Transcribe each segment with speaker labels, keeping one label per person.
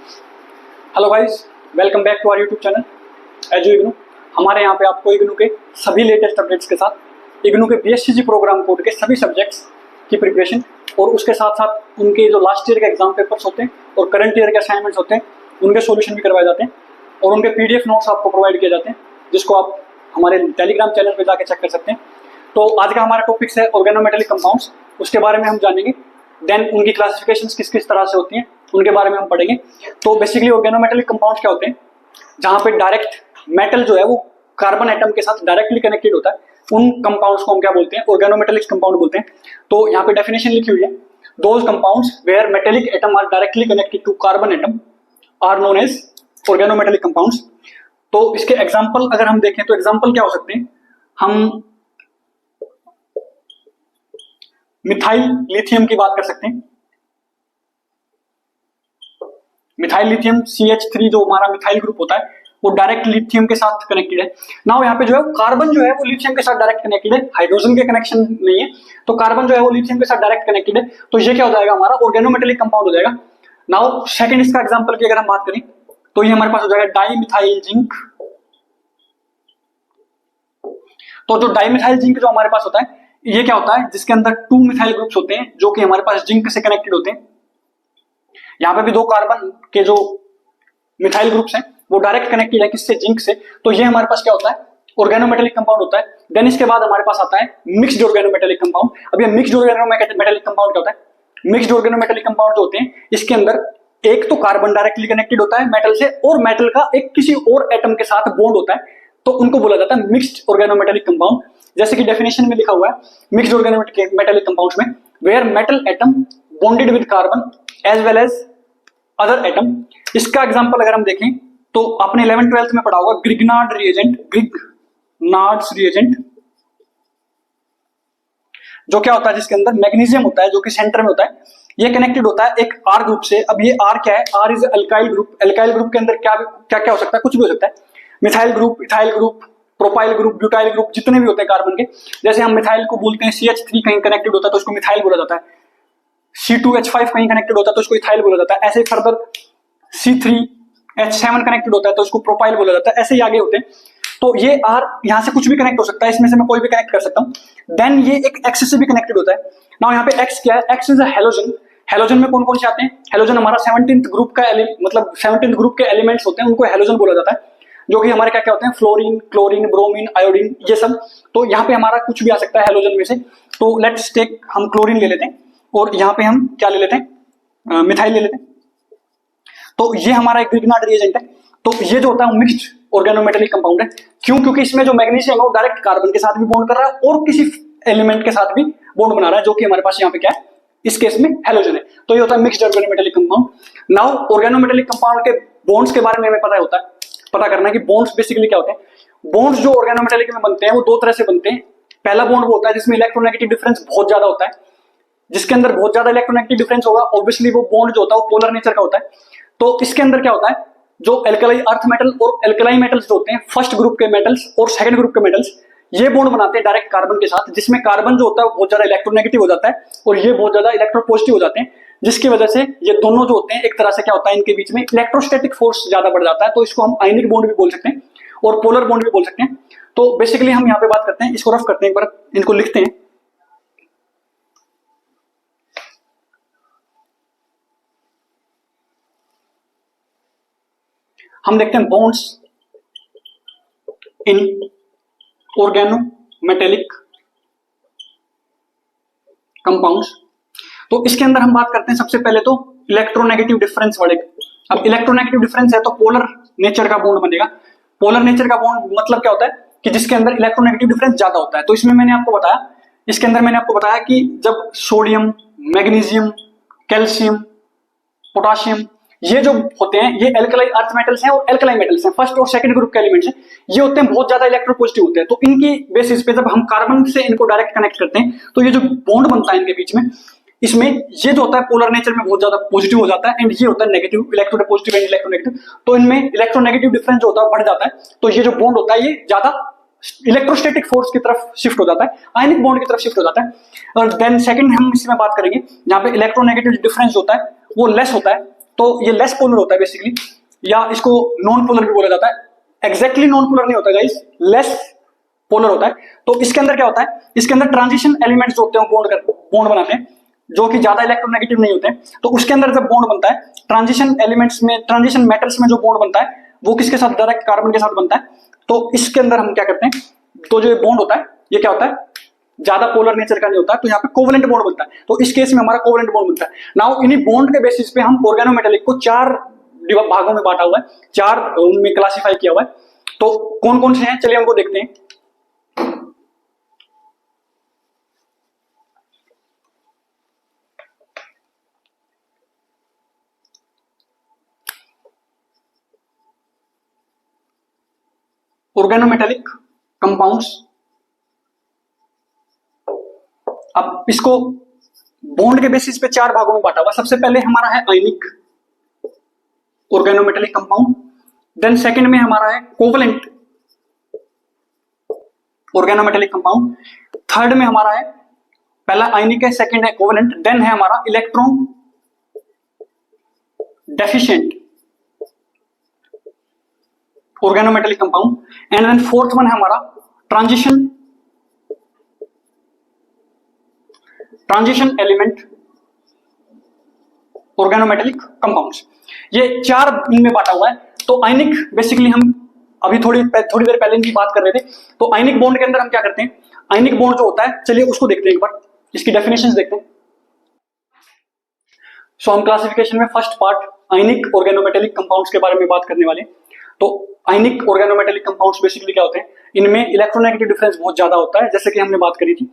Speaker 1: Hello guys, welcome back to our YouTube channel Edu IGNOU. हमारे यहाँ पे आपको इग्नू के सभी लेटेस्ट अपडेट्स के साथ इग्नू के बीएससीजी प्रोग्राम कोड के सभी सब्जेक्ट्स की प्रिपरेशन और उसके साथ साथ उनके जो लास्ट ईयर के एग्जाम पेपर्स होते हैं और करंट ईयर के असाइनमेंट्स होते हैं उनके सॉल्यूशन भी करवाए जाते हैं और उनके पीडीएफ नोट्स आपको प्रोवाइड किए जाते हैं, जिसको आप हमारे टेलीग्राम चैनल पर जाकर चेक कर सकते हैं। तो आज का हमारा टॉपिक्स है ऑर्गेनोमेटेलिक कंपाउंड्स, उसके बारे में हम जानेंगे। देन उनकी क्लासिफिकेशंस किस किस तरह से होती हैं उनके बारे में हम पढ़ेंगे। तो बेसिकली ऑर्गेनोमेटेलिक कंपाउंड्स क्या होते हैं? जहां पे डायरेक्ट मेटल जो है वो कार्बन एटम के साथ डायरेक्टली कनेक्टेड होता है, उन कंपाउंड्स को हम क्या बोलते हैं? ऑर्गेनोमेटेलिक कंपाउंड बोलते हैं। तो यहाँ पे डेफिनेशन लिखी हुई है, those compounds where metallic atom are directly connected to carbon atom are known as organometallic compounds. तो इसके एग्जाम्पल अगर हम देखें तो एग्जाम्पल क्या हो सकते हैं? हम मिथाइल लिथियम की बात कर सकते हैं। मिथाइल लिथियम CH3 जो हमारा मिथाइल ग्रुप होता है वो डायरेक्ट लिथियम के साथ कनेक्टेड है। नाउ यहाँ पे जो है कार्बन जो है वो लिथियम के साथ डायरेक्ट कनेक्टेड है, हाइड्रोजन के कनेक्शन नहीं है। तो कार्बन जो है वो लिथियम के साथ डायरेक्ट कनेक्टेड है, तो ये क्या हो जाएगा? हमारा ऑर्गेनोमेटेलिक कंपाउंड हो जाएगा। नाउ सेकंड इसका एग्जांपल की अगर हम बात करें तो ये हमारे पास हो जाएगा डाइमिथाइल जिंक। तो जो डाइमिथाइल जिंक जो हमारे पास होता है ये क्या होता है? जिसके अंदर 2 मिथाइल ग्रुप्स होते हैं जो कि हमारे पास जिंक से कनेक्टेड होते हैं। यहाँ पे भी 2 कार्बन के जो मिथाइल ग्रुप्स हैं वो डायरेक्ट कनेक्टेड है किससे? जिंक से। तो ये हमारे पास क्या होता है? ऑर्गेनोमेटेलिक कंपाउंड होता है। देन इसके बाद हमारे पास आता है मिक्स्ड ऑर्गेनोमेटेलिक कंपाउंड। अब ये मिक्स्ड ऑर्गेनोमेटेलिक कंपाउंड क्या होता है? मिक्स्ड ऑर्गेनोमेटेलिक कंपाउंड जो होते हैं इसके अंदर एक तो कार्बन डायरेक्टली कनेक्टेड होता है मेटल से और मेटल का एक किसी और एटम के साथ बॉन्ड होता है, तो उनको बोला जाता है मिक्स्ड ऑर्गेनोमेटेलिक कंपाउंड। जैसे कि डेफिनेशन में लिखा हुआ है मिक्स्ड ऑर्गेनोमेटेलिक कंपाउंड्स में where metal atom bonded with carbon as well as other atom. इसका एग्जांपल अगर हम देखें तो आपने 11th-12th में पढ़ा होगा ग्रिग्नार्ड रिएजेंट, जो क्या होता है? जिसके अंदर मैग्नीशियम होता है जो कि सेंटर में होता है, ये कनेक्टेड होता है एक आर ग्रुप से। अब ये आर क्या है? R is alkyl group. Alkyl group के अंदर क्या क्या क्या हो सकता है? कुछ भी हो सकता है। Methyl group, ethyl group, propyl group, butyl group, जितने भी होते हैं कार्बन के। जैसे हम मिथाइल को बोलते हैं CH3 कहीं कनेक्टेड होता है तो उसको मिथाइल बोला जाता है, C2H5 कहीं कनेक्टेड होता है तो उसको इथाइल बोला जाता है। ऐसे फर्दर C3H7 कनेक्टेड होता है तो उसको प्रोपाइल बोला जाता है। ऐसे ही आगे होते हैं। तो ये आर यहाँ से कुछ भी कनेक्ट हो सकता है, इसमें से मैं कोई भी कनेक्ट कर सकता हूँ। देन ये एक एक्स से भी कनेक्टेड होता है। नाउ यहाँ पे एक्स क्या है? X is a halogen. Halogen में कौन कौन से आते हैं? हैलोजन हमारा 17th ग्रुप का मतलब 17th ग्रुप के एलिमेंट्स होते हैं, उनको हैलोजन बोला जाता है, जो कि हमारे क्या क्या होते हैं? फ्लोरीन, क्लोरीन, ब्रोमीन, आयोडीन, ये सब। तो यहाँ पे हमारा कुछ भी आ सकता है हैलोजन में से। तो लेट्स टेक, हम क्लोरीन ले लेते हैं और यहाँ पे हम क्या ले लेते हैं? मिथाइल ले लेते हैं। तो ये हमारा एक ग्रिग्नार्ड रिएजेंट है। तो ये जो होता है मिक्स्ड ऑर्गेनोमेटेलिक कंपाउंड है। क्यों? क्योंकि इसमें जो मैग्नीशियम है वो डायरेक्ट कार्बन के साथ भी बॉन्ड कर रहा है और किसी एलिमेंट के साथ भी बॉन्ड बना रहा है, जो कि हमारे पास यहाँ पे क्या है? इस केस में हैलोजन है। तो ये होता है mixed organometallic compound. Now organometallic compound के बॉन्ड्स के बारे में हमें पता करना है कि बॉन्ड्स बेसिकली क्या होते हैं। बॉन्ड्स जो ऑर्गेनोमेटेलिक में बनते हैं वो 2 तरह से बनते हैं। पहला बॉन्ड वो होता है जिसमें इलेक्ट्रोनेगेटिव डिफरेंस बहुत ज्यादा होता है। जिसके अंदर बहुत ज्यादा इलेक्ट्रोनेगेटिव डिफरेंस होगा ऑब्वियसली वो बॉन्ड जो होता है वो पोलर नेचर का होता है। तो इसके अंदर क्या होता है? जो एल्कलाई अर्थ मेटल और एल्कलाई मेटल्स जो होते हैं, फर्स्ट ग्रुप के मेटल्स और सेकंड ग्रुप के मेटल्स, ये बॉन्ड बनाते हैं डायरेक्ट कार्बन के साथ, जिसमें कार्बन जो होता है वो बहुत ज्यादा इलेक्ट्रोनेगेटिव हो जाता है और ये बहुत ज्यादा इलेक्ट्रोपॉजिटिव हो जाते हैं, जिसकी वजह से ये दोनों जो होते हैं एक तरह से क्या होता है? इनके बीच में इलेक्ट्रोस्टैटिक फोर्स ज्यादा बढ़ जाता है। तो इसको हम आयनिक बॉन्ड भी बोल सकते हैं और पोलर बॉन्ड भी बोल सकते हैं। तो बेसिकली हम यहाँ पे बात करते हैं, इसको रफ करते हैं, एक बार इनको लिखते हैं। हम देखते हैं बॉन्ड्स इन ऑर्गेनोमेटेलिक कंपाउंड्स। तो इसके अंदर हम बात करते हैं सबसे पहले तो इलेक्ट्रोनेगेटिव डिफरेंस बढ़ेगा। अब इलेक्ट्रोनेगेटिव डिफरेंस है तो पोलर नेचर का बॉन्ड बनेगा। पोलर नेचर का बॉन्ड मतलब क्या होता है? कि जिसके अंदर इलेक्ट्रोनेगेटिव डिफरेंस ज्यादा होता है। तो इसमें मैंने आपको बताया, इसके अंदर मैंने आपको बताया कि जब सोडियम, मैग्नीशियम, कैल्शियम, पोटाशियम, ये जो होते हैं ये एल्कलाई अर्थ मेटल्स हैं और एल्कलाई मेटल्स हैं, फर्स्ट और सेकंड ग्रुप के एलिमेंट्स हैं। ये होते हैं बहुत ज्यादा इलेक्ट्रोपॉजिटिव होते हैं। तो इनकी बेसिस पे जब हम कार्बन से इनको डायरेक्ट कनेक्ट करते हैं तो ये जो बॉन्ड बनता है इनके बीच में, इसमें ये जो होता है पोलर नेचर में बहुत ज्यादा पॉजिटिव हो जाता है एंड ये होता है नेगेटिव, इलेक्ट्रोपॉजिटिव एंड इलेक्ट्रोनेगेटिव। तो इनमें इलेक्ट्रोनेगेटिव डिफरेंस जो होता है बढ़ जाता है। तो ये जो बॉन्ड होता है ये ज्यादा इलेक्ट्रोस्टैटिक फोर्स की तरफ शिफ्ट हो जाता है, आयनिक बॉन्ड की तरफ शिफ्ट हो जाता है। और देन सेकंड हम इसमें बात करेंगे जहां पे इलेक्ट्रोनेगेटिव डिफरेंस होता है वो लेस होता है तो ये लेस पोलर होता है बेसिकली, या इसको नॉन पोलर भी बोला जाता है। एग्जैक्टली नॉन पोलर नहीं होता गाइस, लेस पोलर होता है। तो इसके अंदर क्या होता है, इसके अंदर ट्रांजिशन एलिमेंट्स जो होते हैं बॉन्ड बनाते हैं, जो कि ज्यादा इलेक्ट्रोनेगेटिव नहीं होते हैं। तो उसके अंदर जब बॉन्ड बनता है, ट्रांजिशन एलिमेंट्स में, ट्रांजिशन मेटल्स में जो बॉन्ड बनता है वो किसके साथ, डायरेक्ट कार्बन के साथ बनता है। तो इसके अंदर हम क्या करते हैं, तो जो बॉन्ड होता है ये क्या होता है, ज्यादा पोलर नेचर का नहीं होता, तो यहाँ पे कोवेलेंट बॉन्ड बनता है। तो इस केस में हमारा कोवेलेंट बॉन्ड बनता है। नाउ इन्हीं बॉन्ड के बेसिस पे हम ऑर्गेनोमेटेलिक को 4 भागों में बांटा हुआ है, 4 उनमें क्लासिफाई किया हुआ है। तो कौन कौन से हैं, चलिए उनको देखते हैं। ऑर्गेनोमेटेलिक कंपाउंड्स, अब इसको बॉन्ड के बेसिस पे 4 भागों में बांटा हुआ। सबसे पहले हमारा है आयनिक ऑर्गेनोमेटेलिक कंपाउंड, देन सेकंड में हमारा है कोवलेंट ऑर्गेनोमेटेलिक कंपाउंड, थर्ड में हमारा है, पहला आयनिक है, सेकंड है कोवलेंट, देन है हमारा electron deficient organometallic compound, and then fourth one है हमारा ट्रांजिशन एलिमेंट ऑर्गेनोमेटेलिक कंपाउंड्स। ये 4 इनमें बांटा हुआ है। तो आयनिक बेसिकली हम अभी थोड़ी देर पहले इनकी बात कर रहे थे। तो आयनिक बॉन्ड के अंदर हम क्या करते हैं, आयनिक बॉन्ड जो होता है, चलिए उसको देखते हैं एक बार, इसकी डेफिनेशंस देखते हैं। सो हम क्लासिफिकेशन में फर्स्ट पार्ट आयनिक ऑर्गेनोमेटेलिक कंपाउंड्स के बारे में बात करने वाले। तो आयनिक ऑर्गेनोमेटेलिक कंपाउंड्स बेसिकली क्या होते हैं, इनमें इलेक्ट्रोनेगेटिव डिफरेंस बहुत ज्यादा होता है, जैसे कि हमने बात करी थी।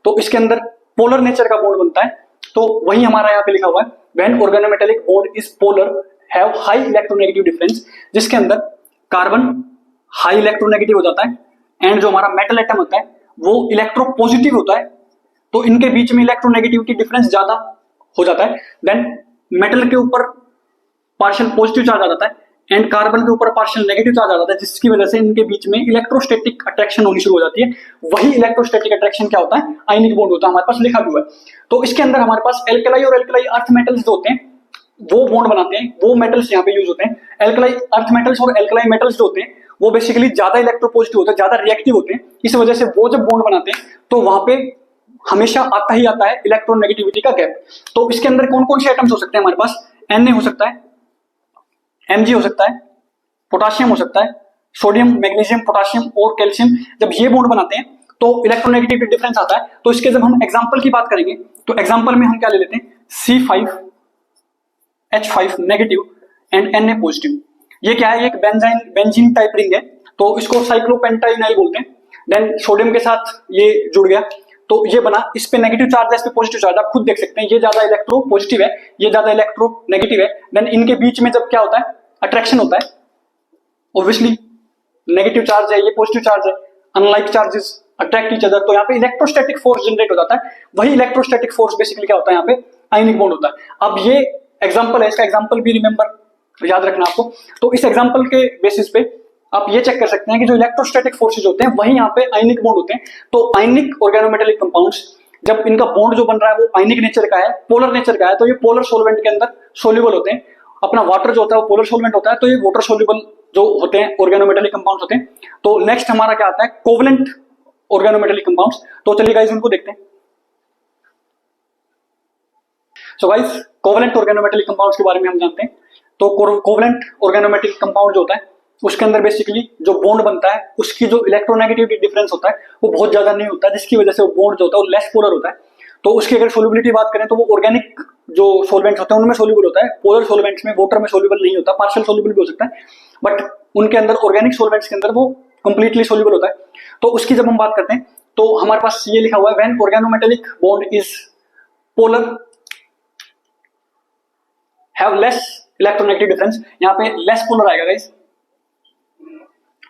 Speaker 1: तो इसके अंदर पोलर नेचर का बॉन्ड बनता है। तो वही हमारा यहाँ पे लिखा हुआ है, when organometallic bond is polar have high electronegative difference, जिसके अंदर कार्बन हाई इलेक्ट्रोनेगेटिव हो जाता है एंड जो हमारा मेटल एटम होता है वो इलेक्ट्रोपॉजिटिव होता है। तो इनके बीच में इलेक्ट्रोनेगेटिविटी डिफरेंस ज्यादा हो जाता है। देन मेटल के ऊपर पार्शियल पॉजिटिव चार्ज आ जाता है एंड कार्बन के ऊपर पार्शियल नेगेटिव चार्ज आ जाता है, जिसकी वजह से इनके बीच में इलेक्ट्रोस्टैटिक अट्रैक्शन होनी शुरू हो जाती है। वही इलेक्ट्रोस्टैटिक अट्रैक्शन क्या होता है, आयनिक बॉन्ड होता है, हमारे पास लिखा भी हुआ है। तो इसके अंदर हमारे पास एल्कलाई और एल्कलाई अर्थ मेटल्स जो होते हैं वो बॉन्ड बनाते हैं, वो मेटल्स यहाँ पे यूज होते हैं। एल्कलाई अर्थ मेटल्स और एल्कलाई मेटल्स जो होते हैं वो बेसिकली ज्यादा इलेक्ट्रोपॉजिटिव होते हैं, ज्यादा रिएक्टिव होते हैं। इस वजह से वो जब बॉन्ड बनाते हैं तो वहां पे हमेशा आता ही आता है इलेक्ट्रोनेगेटिविटी का गैप। तो इसके अंदर कौन कौन से एटम्स हो सकते हैं हमारे पास, Na हो सकता है, Mg हो सकता है, पोटाशियम हो सकता है, सोडियम, मैग्नीशियम, पोटाशियम और कैल्शियम। जब ये बॉन्ड बनाते हैं तो इलेक्ट्रोनेगेटिविटी डिफरेंस आता है। तो इसके जब हम एग्जांपल की बात करेंगे तो एग्जांपल में हम क्या ले लेते हैं, C5H5 negative and Na positive. ये क्या है, एक बेंजीन टाइप रिंग है, तो इसको साइक्लोपेंटाइनाइल बोलते हैं। देन सोडियम के साथ ये जुड़ गया तो ये बना, इस पे नेगेटिव चार्ज है, इस पे पॉजिटिव चार्ज, आप खुद देख सकते हैं, ये ज्यादा इलेक्ट्रो पॉजिटिव है, ये ज्यादा इलेक्ट्रो नेगेटिव है। देन इनके बीच में जब क्या होता है, अट्रैक्शन होता है, ऑब्वियसली नेगेटिव चार्ज है, ये पॉजिटिव चार्ज है, unlike charges attract each other, तो यहाँ पे इलेक्ट्रोस्टैटिक फोर्स जनरेट हो जाता है। वही इलेक्ट्रोस्टैटिक फोर्स बेसिकली क्या होता है, यहाँ पे आयनिक बॉन्ड होता है। अब ये एग्जांपल है, इसका एग्जांपल भी रिमेंबर याद रखना आपको। तो इस एग्जांपल के बेसिस पे आप ये चेक कर सकते हैं कि जो इलेक्ट्रोस्टैटिक फोर्सेज होते हैं वही यहाँ पे आयनिक बॉन्ड होते हैं। तो आयनिक ऑर्गेनोमेटेलिक कंपाउंड्स जब इनका बॉन्ड जो बन रहा है वो आयनिक नेचर का है, पोलर नेचर का है, तो ये पोलर सॉल्वेंट के अंदर सोल्यूबल होते हैं। अपना वाटर जो होता है वो पोलर सॉल्वेंट होता है, तो ये वाटर सोल्यूबल जो होते हैं ऑर्गेनोमेटेलिक कंपाउंड्स होते हैं। तो नेक्स्ट हमारा क्या आता है, कोवलेंट ऑर्गेनोमेटेलिक कंपाउंड्स। तो चलिए गाइस उनको देखते हैं। So guys covalent organometallic compounds के बारे में हम जानते हैं। तो कोवलेंट ऑर्गेनोमेटेलिक कंपाउंड जो होता है उसके अंदर बेसिकली जो बॉन्ड बनता है उसकी जो इलेक्ट्रोनेगेटिविटी डिफरेंस होता है वो बहुत ज्यादा नहीं होता है, जिसकी वजह से वो बॉन्ड जो होता है वो लेस पोलर होता है। तो उसकी अगर सोल्युबिलिटी बात करें तो वो ऑर्गेनिक जो सॉल्वेंट्स होते हैं उनमें सोल्यूबल होता है, पोलर सॉल्वेंट्स में, वाटर में सोल्यूबल नहीं होता, पार्शियल सोल्यूबल भी हो सकता है, बट उनके अंदर ऑर्गेनिक सॉल्वेंट्स के अंदर वो कंप्लीटली सोल्यूबल होता है। तो उसकी जब हम बात करते हैं तो हमारे पास ये लिखा हुआ है, when organometallic bond is polar have less electronegative difference, यहाँ पे लेस पोलर आएगा गाइस।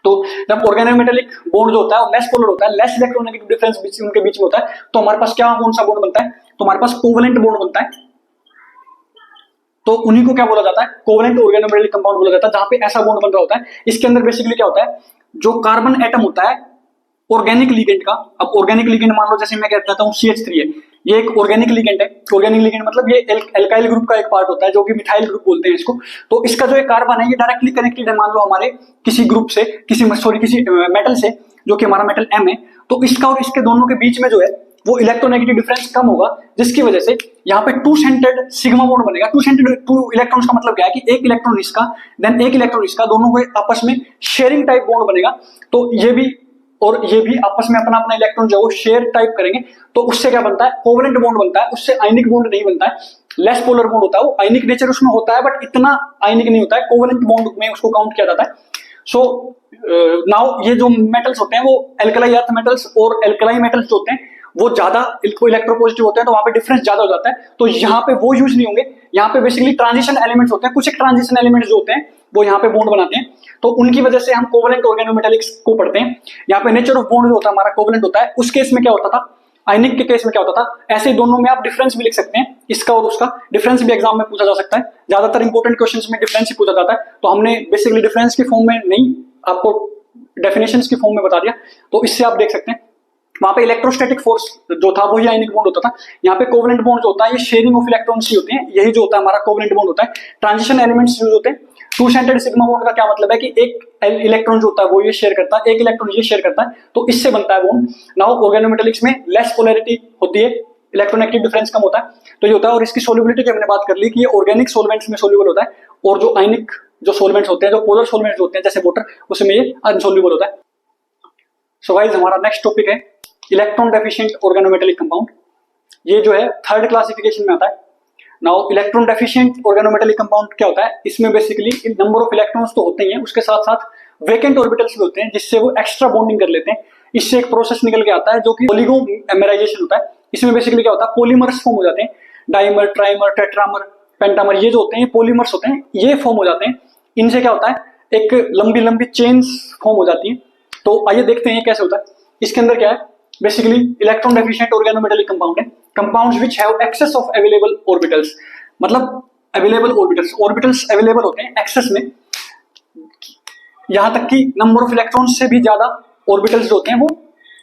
Speaker 1: तो जब ऑर्गेनोमेटेलिक बॉन्ड जो होता है वो लेस पोलर होता है, लेस इलेक्ट्रोनेगेटिव डिफरेंस उनके बीच में होता है, तो हमारे पास क्या कौन सा बॉन्ड बनता है, तो हमारे पास कोवलेंट बॉन्ड बनता है। तो उन्हीं को क्या बोला जाता है, कोवलेंट ऑर्गेनोमेटेलिक कंपाउंड बोला जाता है, जहां पे ऐसा बॉन्ड बन रहा होता है। इसके अंदर बेसिकली क्या होता है, जो कार्बन एटम होता है ऑर्गेनिक लिगेंड का, अब ऑर्गेनिक लिगेंड मान लो जैसे मैं कहता हूँ CH3 है, ये एक ऑर्गेनिक लिगेंड है। ऑर्गेनिक लिगेंड मतलब ये एल्काइल ग्रुप का एक पार्ट होता है जो कि मिथाइल ग्रुप बोलते हैं इसको। तो इसका जो एक कार्बन है ये डायरेक्टली कनेक्टेड है मान लो हमारे किसी ग्रुप से, किसी मेटल से, जो कि हमारा मेटल M है। तो इसका और इसके दोनों के बीच में जो है वो इलेक्ट्रोनेगेटिव डिफरेंस कम होगा, जिसकी वजह से यहाँ पे टू सेंटर्ड सिग्मा बॉन्ड बनेगा। टू इलेक्ट्रॉन्स का मतलब क्या है कि एक इलेक्ट्रॉन इसका देन एक इलेक्ट्रॉन इसका, दोनों को आपस में शेयरिंग टाइप बॉन्ड बनेगा। तो ये भी और ये भी आपस में अपना अपना इलेक्ट्रॉन जो है शेयर टाइप करेंगे। तो उससे क्या बनता है, कोवेलेंट बॉन्ड बनता है। उससे आयनिक बॉन्ड नहीं बनता है, लेस पोलर बॉन्ड होता है। वो आयनिक नेचर उसमें होता है बट इतना आयनिक नहीं होता है, कोवेलेंट बॉन्ड में उसको काउंट किया जाता है। सो नाउ ये जो मेटल्स होते हैं वो एल्कलाई अर्थ मेटल्स और एल्कलाई मेटल्स जो होते हैं वो ज्यादा इलेक्ट्रोपॉजिटिव होते हैं, तो वहां पे डिफरेंस ज्यादा हो जाता है। तो यहाँ पे वो यूज नहीं होंगे। यहाँ पे बेसिकली ट्रांजिशन एलिमेंट्स होते हैं, कुछ एक ट्रांजिशन एलिमेंट्स जो होते हैं वो यहाँ पे बॉन्ड बनाते हैं। तो उनकी वजह से हम कोवेलेंट ऑर्गेनोमेटेलिक्स को पढ़ते हैं। यहाँ पे नेचर ऑफ बॉन्ड जो होता है हमारा कोवेलेंट होता है। उस केस में क्या होता था, आयनिक के केस में क्या होता था, ऐसे दोनों में आप डिफरेंस भी लिख सकते हैं, इसका और उसका डिफरेंस भी एग्जाम में पूछा जा सकता है। ज्यादातर इंपॉर्टेंट क्वेश्चंस में डिफरेंस ही पूछा जाता है। तो हमने बेसिकली डिफरेंस की फॉर्म में नहीं, आपको डेफिनेशंस की फॉर्म में बता दिया। तो इससे आप देख सकते हैं वहां पे इलेक्ट्रोस्टैटिक फोर्स जो था वही आयनिक बॉन्ड होता था। यहाँ पे कोवेलेंट बॉन्ड जो होता है ये शेयरिंग ऑफ इलेक्ट्रॉन्स ही होते हैं, यही जो होता है हमारा कोवेलेंट बॉन्ड होता है। ट्रांजिशन एलिमेंट्स यूज होते हैं। टू सेंटर्ड सिग्मा बॉन्ड का क्या मतलब है कि एक इलेक्ट्रॉन जो होता है वो ये शेयर करता है, एक इलेक्ट्रॉन ये शेयर करता है, तो इससे बनता है बॉन्ड। नाउ ऑर्गेनोमेटेलिक्स में लेस पोलैरिटी होती है, इलेक्ट्रोनेगेटिव डिफरेंस कम होता है, तो ये होता है। और इसकी सोल्युबिलिटी की हमने बात कर ली कि ये ऑर्गेनिक सोलवेंट्स में सोल्यूबल होता है, और जो आयनिक जो सोलवेंट्स होते हैं, जो पोलर सोलवेंट्स होते हैं जैसे वाटर, उसमें ये अनसोल्यूबल होता है। सो गाइस हमारा नेक्स्ट टॉपिक है इलेक्ट्रॉन डेफिशिएंट ऑर्गेनोमेटेलिक कंपाउंड। ये जो है थर्ड क्लासिफिकेशन में आता है। Now electron deficient organometallic compound क्या होता है, इसमें बेसिकली नंबर ऑफ इलेक्ट्रॉन्स तो होते ही हैं, उसके साथ साथ वेकेंट ऑर्बिटल्स भी होते हैं जिससे वो एक्स्ट्रा बॉन्डिंग कर लेते हैं। इससे एक प्रोसेस निकल के आता है जो कि ओलिगोमेराइजेशन होता है। इसमें बेसिकली क्या होता है, पॉलीमर्स फॉर्म हो जाते हैं। डाइमर, ट्राइमर, टेट्रामर, पेंटामर, ये जो होते हैं पॉलीमर्स होते हैं, ये फॉर्म हो जाते हैं। इनसे क्या होता है, एक लंबी लंबी चेन्स फॉर्म हो जाती है। तो आइए देखते हैं कैसे होता है। इसके अंदर क्या है, basically electron deficient organometallic compound है। Compounds which have excess of available orbitals, मतलब अवेलेबल ऑर्बिटल्स अवेलेबल होते हैं एक्सेस में, यहां तक कि नंबर ऑफ इलेक्ट्रॉन्स से भी ज्यादा ऑर्बिटल्स जो होते हैं वो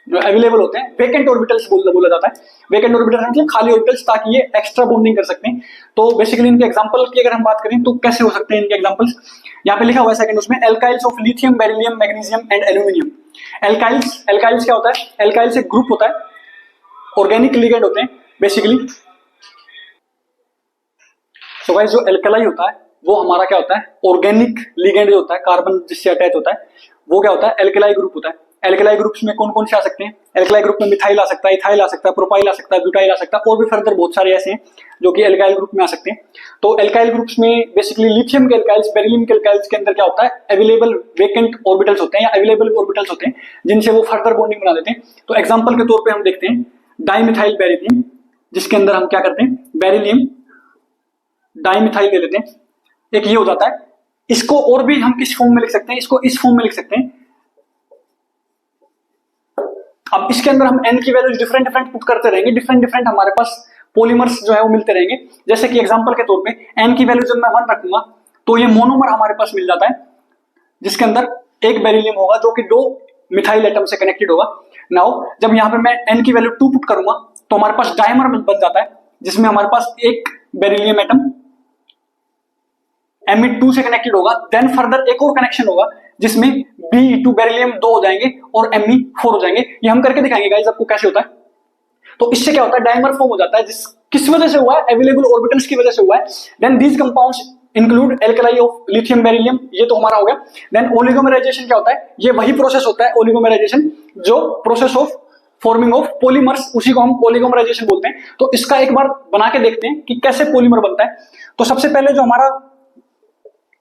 Speaker 1: अवेलेबल होते हैं। वेकेंट ऑर्बिटल्स बोला जाता है। वेकेंट ऑर्बिटल्स मतलब खाली ऑर्बिटल्स, ताकि ये एक्स्ट्रा बॉन्डिंग कर सकते हैं। तो बेसिकली इनके एग्जांपल की अगर हम बात करें तो कैसे हो सकते हैं इनके एग्जांपल्स, यहाँ पे लिखा हुआ है सेकंड उसमें, alkyls of lithium, beryllium, magnesium and aluminium. Alkyls क्या होता है, एल्काइल्स एक ग्रुप होता है, ऑर्गेनिक लिगेंड होते हैं बेसिकली। सो गाइस जो एल्कलाई होता है वो हमारा क्या होता है, ऑर्गेनिक लिगेंड जो होता है, कार्बन जिससे अटैच होता है, वो क्या होता है, एल्कलाई ग्रुप होता है। एल्कलाई ग्रुप्स में कौन कौन से आ सकते हैं, एल्कलाई ग्रुप में मिथाइल आ सकता है, इथाइल आ सकता है, प्रोपाइल आ सकता है, ब्यूटाइल आ सकता है, और भी फर्दर बहुत सारे ऐसे हैं जो कि एल्काइल ग्रुप में आ सकते हैं। तो एल्काइल ग्रुप्स में बेसिकली लिथियम के एल्काइल्स, बेरिलियम के एल्काइल्स के अंदर क्या होता है, अवेलेबल वेकेंट ऑर्बिटल्स होते हैं या अवेलेबल ऑर्बिटल्स होते हैं जिनसे वो फर्दर बॉन्डिंग बना देते हैं। तो एग्जांपल के तौर पे हम देखते हैं डाइमिथाइल बेरिलियम, जिसके अंदर हम क्या करते हैं, बेरिलियम डाइमिथाइल ले लेते हैं, एक ये हो जाता है। इसको और भी हम किस फॉर्म में लिख सकते हैं, इसको इस फॉर्म में लिख सकते हैं। अब इसके अंदर हम n की वैल्यूज डिफरेंट पुट करते रहेंगे, डिफरेंट हमारे पास पॉलीमर्स जो है वो मिलते रहेंगे। जैसे कि एग्जांपल के तौर पे n की वैल्यू जब मैं 1 रखूंगा तो ये मोनोमर हमारे पास मिल जाता है, जिसके अंदर एक बेरिलियम होगा जो कि 2 मिथाइल एटम से कनेक्टेड होगा। नाउ जब यहाँ पे मैं n की वैल्यू 2 पुट करूंगा तो हमारे पास डायमर बन जाता है, जिसमें हमारे पास एक बेरिलियम एटम Me2 से कनेक्टेड होगा। देन फर्दर एक और कनेक्शन होगा जिसमें Be2 बेरिलियम 2 हो जाएंगे और Me4 हो जाएंगे। ये हम करके दिखाएंगे गाइस आपको कैसे होता है। तो इससे क्या होता है, डायमर फॉर्म हो जाता है, किस वजह से हुआ है, अवेलेबल ऑर्बिटल्स की वजह से हुआ है। Then these compounds include alkali of lithium, beryllium, ये तो हमारा हो गया। देन ओलिगोमेराइजेशन क्या होता है, ये वही प्रोसेस होता है ओलिगोमेराइजेशन, जो process of forming of polymers, उसी को हम ओलिगोमेराइजेशन बोलते हैं। तो इसका एक बार बना के देखते हैं कि कैसे पॉलीमर बनता है। तो सबसे पहले जो हमारा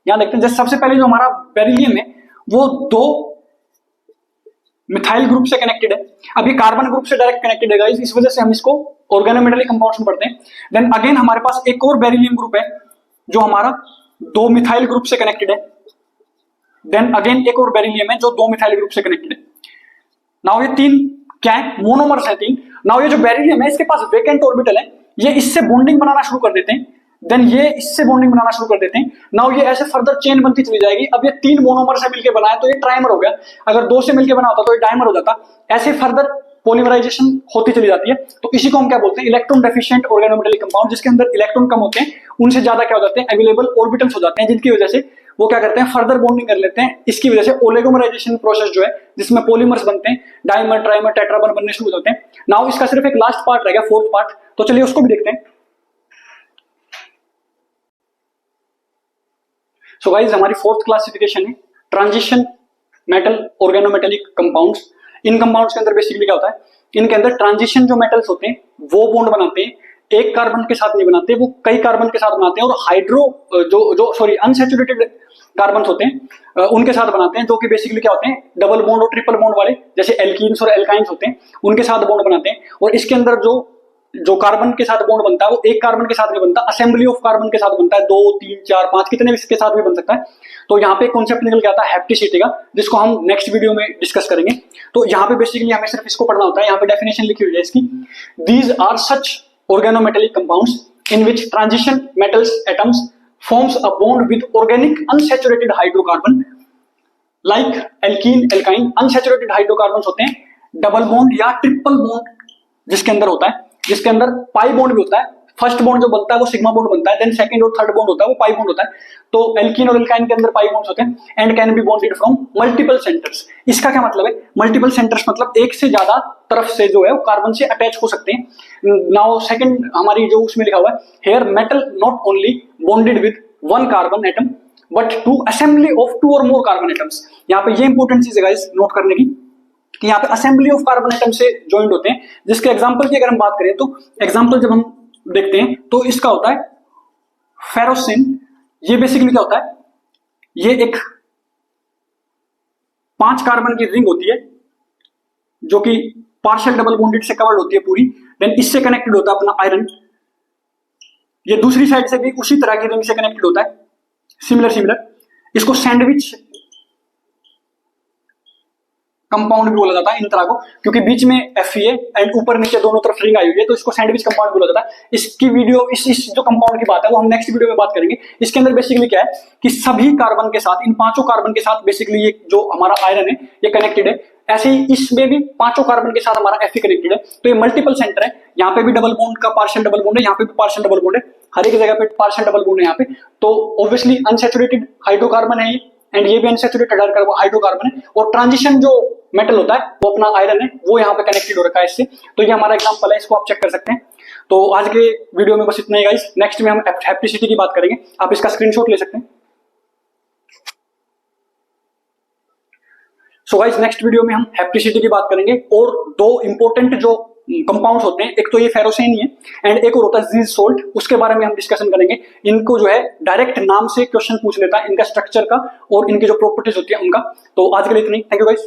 Speaker 1: यहां देखते हैं, जैसे सबसे पहले जो हमारा बेरिलियम है वो 2 मिथाइल ग्रुप से कनेक्टेड है। अब ये कार्बन ग्रुप से डायरेक्ट कनेक्टेड है गाइस, इस वजह से हम इसको ऑर्गेनोमेटेलिक कंपाउंड्स में पढ़ते हैं। देन अगेन हमारे पास एक और बेरिलियम ग्रुप है जो हमारा 2 मिथाइल ग्रुप से कनेक्टेड है। देन अगेन एक और बेरिलियम है जो 2 मिथाइल ग्रुप से कनेक्टेड है। नाउ ये 3 क्या है, मोनोमर्स है 3। नाउ ये जो बेरिलियम है इसके पास वेकेंट ऑर्बिटल है, ये इससे बॉन्डिंग बनाना शुरू कर देते हैं। देन ये इससे बॉन्डिंग बनाना शुरू कर देते हैं। नाउ ये ऐसे फर्दर चेन बनती चली जाएगी। अब ये 3 मोनोमर से मिलकर बना है तो ये ट्राइमर हो गया। अगर 2 से मिलकर बना होता तो ये डाइमर हो जाता। ऐसे फर्दर पॉलीमराइजेशन होती चली जाती है। तो इसी को हम क्या बोलते हैं, इलेक्ट्रॉन डेफिशिएंट ऑर्गेनोमेटेलिक कंपाउंड, जिसके अंदर इलेक्ट्रॉन कम होते हैं, उनसे ज्यादा क्या हो जाते हैं, अवेलेबल ऑर्बिटल्स हो जाते हैं, जिनकी वजह से वो क्या करते हैं, फर्दर बॉन्डिंग कर लेते हैं। इसकी वजह से ओलिगोमराइजेशन प्रोसेस जो है, जिसमें पॉलीमर्स बनते हैं, डाइमर ट्राइमर टेट्रामर बनने शुरू हो जाते हैं। नाउ इसका सिर्फ एक लास्ट पार्ट रह गया, फोर्थ पार्ट, तो चलिए उसको भी देखते हैं। सो गाइस, हमारी फोर्थ क्लासिफिकेशन है ट्रांजिशन मेटल ऑर्गेनोमेटेलिक कंपाउंड्स। इन कंपाउंड्स के अंदर बेसिकली क्या होता है, इनके अंदर ट्रांजिशन जो मेटल्स होते हैं वो बॉन्ड बनाते हैं, एक कार्बन के साथ नहीं बनाते, वो कई कार्बन के साथ बनाते हैं, और अनसैचुरेटेड कार्बन होते हैं उनके साथ बनाते हैं, जो कि बेसिकली क्या होते हैं, डबल बॉन्ड और ट्रिपल बॉन्ड वाले, जैसे एल्कीन्स और एल्काइंस होते हैं, उनके साथ बॉन्ड बनाते हैं। और इसके अंदर जो कार्बन के साथ बॉन्ड बनता है वो एक कार्बन के साथ नहीं बनता, असेंबली ऑफ कार्बन के साथ बनता है, 2 3 4 5 कितने भी इसके साथ भी बन सकता है। तो यहाँ पे कॉन्सेप्ट निकल के आता है हैप्टिसिटी का, जिसको हम नेक्स्ट वीडियो में डिस्कस करेंगे। तो यहाँ पे बेसिकली हमें सिर्फ इसको पढ़ना होता है। यहाँ पे डेफिनेशन लिखी हुई है इसकी, these are such organometallic compounds in which transition metals atoms forms a bond with organic unsaturated hydrocarbon like alkene alkyne। unsaturated hydrocarbons होते हैं डबल बॉन्ड या ट्रिपल बॉन्ड जिसके अंदर होता है, जिसके अंदर पाई बॉन्ड भी होता है। फर्स्ट बॉन्ड जो बनता है वो सिग्मा बॉन्ड बनता है, देन सेकंड और थर्ड बॉन्ड होता है वो पाई बॉन्ड होता है। तो एल्कीन और एल्काइन के अंदर पाई बॉन्ड्स होते हैं and can be bonded from multiple centres. इसका क्या मतलब है, मल्टीपल सेंटर्स मतलब एक से ज्यादा तरफ से जो है वो कार्बन से अटैच हो सकते हैं। नाउ सेकंड हमारी जो उसमें लिखा हुआ है, here metal not only bonded with one carbon atom but to assembly of 2 और मोर कार्बन एटम्स। यहाँ पे ये इंपॉर्टेंट चीज है गाइस नोट करने की, कि यहाँ पे असेंबली ऑफ कार्बन एटम से ज्वाइंट होते हैं। जिसके एग्जांपल की अगर हम बात करें तो एग्जांपल जब हम देखते हैं तो इसका होता है फेरोसिन। ये बेसिकली क्या होता है, ये एक 5 कार्बन की रिंग होती है जो कि पार्शियल डबल बॉन्डेड से कवर्ड होती है पूरी। देन इससे कनेक्टेड होता है अपना आयरन, ये दूसरी साइड से भी उसी तरह की रिंग से कनेक्टेड होता है, सिमिलर। इसको सैंडविच कंपाउंड भी बोला जाता है इन तरह को, क्योंकि बीच में Fe एंड ऊपर नीचे दोनों तरफ रिंग आई हुई है, तो इसको सैंडविच कंपाउंड बोला जाता है। इसकी वीडियो इस जो कंपाउंड की बात है वो हम नेक्स्ट वीडियो में बात करेंगे। इसके अंदर बेसिकली क्या है कि सभी कार्बन के साथ, इन 5 कार्बन के साथ बेसिकली ये जो हमारा आयरन है ये कनेक्टेड है। ऐसे ही इसमें भी 5 कार्बन के साथ हमारा Fe कनेक्टेड है। तो ये मल्टीपल सेंटर है, यहाँ पे भी डबल बॉन्ड का पार्शियल डबल बॉन्ड है, यहाँ पे भी पार्शियल डबल बॉन्ड है, हर एक जगह पे पार्शियल डबल बॉन्ड है यहाँ पे। तो ऑब्वियसली अनसैचुरेटेड हाइड्रोकार्बन है ये, एंड ये भी अनसैचुरेटेड हाइड्रोकार्बन है। और ट्रांजिशन जो मेटल होता है वो अपना आयरन है, वो यहाँ पे कनेक्टेड हो रखा है इससे। तो ये हमारा एग्जांपल है, इसको आप चेक कर सकते हैं। तो आज के वीडियो में बस इतना ही गाइस, नेक्स्ट में हम हैप्टिसिटी की बात करेंगे, आप इसका स्क्रीनशॉट ले सकते हैं। सो गाइस, नेक्स्ट वीडियो में हम हैप्टिसिटी की बात करेंगे और 2 इंपॉर्टेंट जो कंपाउंड्स होते हैं, एक तो ये फेरोसेन ही है एंड एक और होता है जीज सोल्ट, उसके बारे में हम डिस्कशन करेंगे। इनको जो है डायरेक्ट नाम से क्वेश्चन पूछ लेता है, इनका स्ट्रक्चर का और इनकी जो प्रॉपर्टीज होती है उनका। तो आज के लिए इतनी, थैंक यू गाइस।